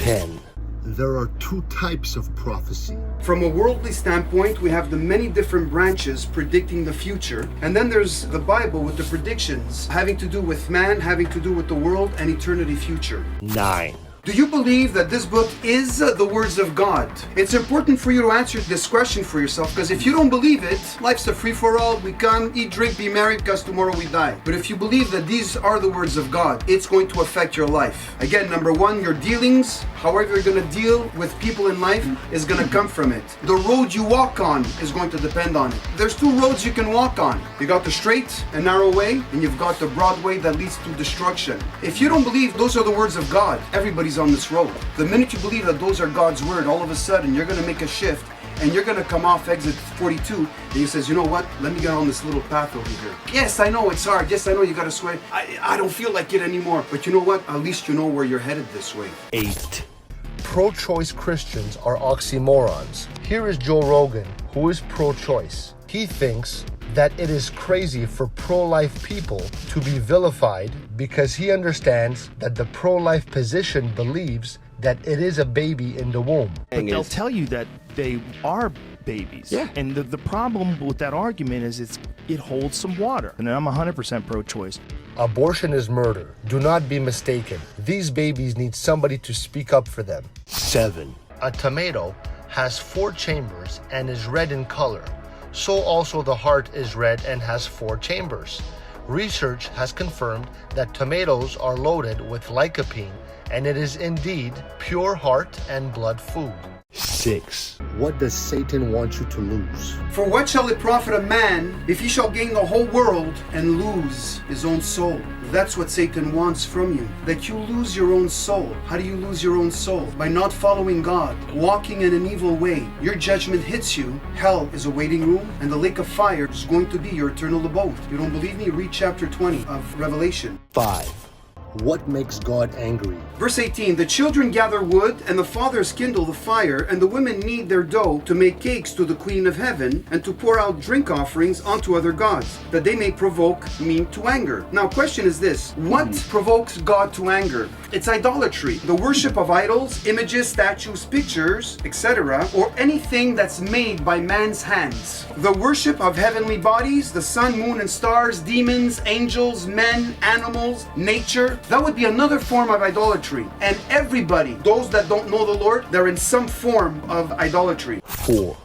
10. There are two types of prophecy. From a worldly standpoint, we have the many different branches predicting the future. And then there's the Bible with the predictions having to do with man, having to do with the world and eternity future. 9. Do you believe that this book is the words of God? It's important for you to answer this question for yourself, because if you don't believe it, life's a free-for-all. We come, eat, drink, be merry, because tomorrow we die. But if you believe that these are the words of God, it's going to affect your life. Again, number one, your dealings, however you're going to deal with people in life, is going to come from it. The road you walk on is going to depend on it. There's two roads you can walk on. You got the straight and narrow way, and you've got the broad way that leads to destruction. If you don't believe those are the words of God, everybody's on this road. The minute you believe that those are God's word, all of a sudden you're going to make a shift and you're going to come off exit 42 and he says, you know what, let me get on this little path over here. Yes, I know it's hard. Yes, I know you got to sweat. I don't feel like it anymore. But you know what? At least you know where you're headed this way. 8. Pro-choice Christians are oxymorons. Here is Joe Rogan, who is pro-choice. He thinks that it is crazy for pro-life people to be vilified because he understands that the pro-life position believes that it is a baby in the womb. But they'll tell you that they are babies. Yeah. And the problem with that argument is it holds some water. And I'm 100% pro-choice. Abortion is murder. Do not be mistaken. These babies need somebody to speak up for them. 7. A tomato has 4 chambers and is red in color. So also the heart is red and has 4 chambers. Research has confirmed that tomatoes are loaded with lycopene, and it is indeed pure heart and blood food. 6. What does Satan want you to lose? For what shall it profit a man if he shall gain the whole world and lose his own soul? That's what Satan wants from you, that you lose your own soul. How do you lose your own soul? By not following God, walking in an evil way. Your judgment hits you, hell is a waiting room, and the lake of fire is going to be your eternal abode. You don't believe me? Read chapter 20 of Revelation. 5. What makes God angry? Verse 18, the children gather wood, and the fathers kindle the fire, and the women knead their dough to make cakes to the Queen of Heaven, and to pour out drink offerings unto other gods, that they may provoke me to anger. Now, question is this, what provokes God to anger? It's idolatry, the worship of idols, images, statues, pictures, etc., or anything that's made by man's hands. The worship of heavenly bodies, the sun, moon, and stars, demons, angels, men, animals, nature, that would be another form of idolatry. And everybody, those that don't know the Lord, they're in some form of idolatry. 4.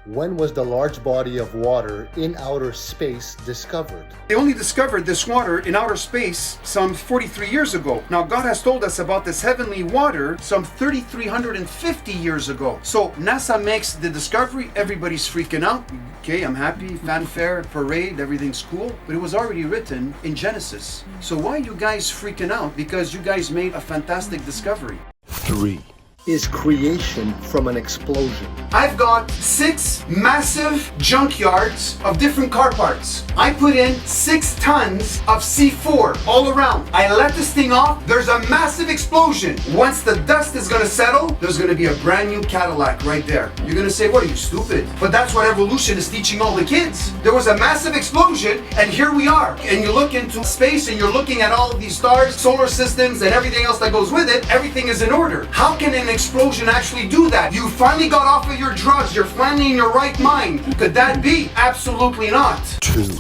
When was the large body of water in outer space discovered? They only discovered this water in outer space some 43 years ago. Now, God has told us about this heavenly water some 3,350 years ago. So NASA makes the discovery, everybody's freaking out. Okay, I'm happy, fanfare, parade, everything's cool. But it was already written in Genesis. So why are you guys freaking out? Because you guys made a fantastic discovery. 3. Is creation from an explosion? I've got 6 massive junkyards of different car parts. I put in 6 tons of C4 all around. I let this thing off, there's a massive explosion. Once the dust is gonna settle, there's gonna be a brand new Cadillac right there. You're gonna say, what are you, stupid? But that's what evolution is teaching all the kids. There was a massive explosion, and here we are. And you look into space and you're looking at all of these stars, solar systems, and everything else that goes with it, everything is in order. How can an explosion actually do that? You finally got off of your drugs, you're finally in your right mind. Could that be? Absolutely not. 2.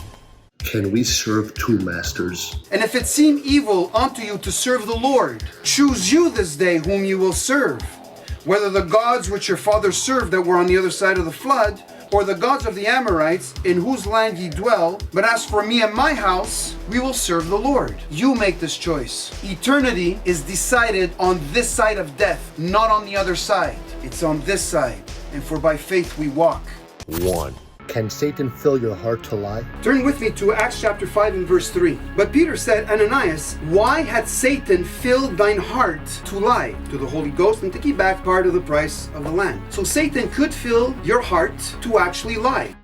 Can we serve 2 masters? And if it seem evil unto you to serve the Lord, choose you this day whom you will serve, whether the gods which your fathers served that were on the other side of the flood, or the gods of the Amorites, in whose land ye dwell. But as for me and my house, we will serve the Lord. You make this choice. Eternity is decided on this side of death, not on the other side. It's on this side. And for by faith we walk. 1. Can Satan fill your heart to lie? Turn with me to Acts chapter 5 and verse 3. But Peter said, Ananias, why had Satan filled thine heart to lie to the Holy Ghost and to keep back part of the price of the land? So Satan could fill your heart to actually lie.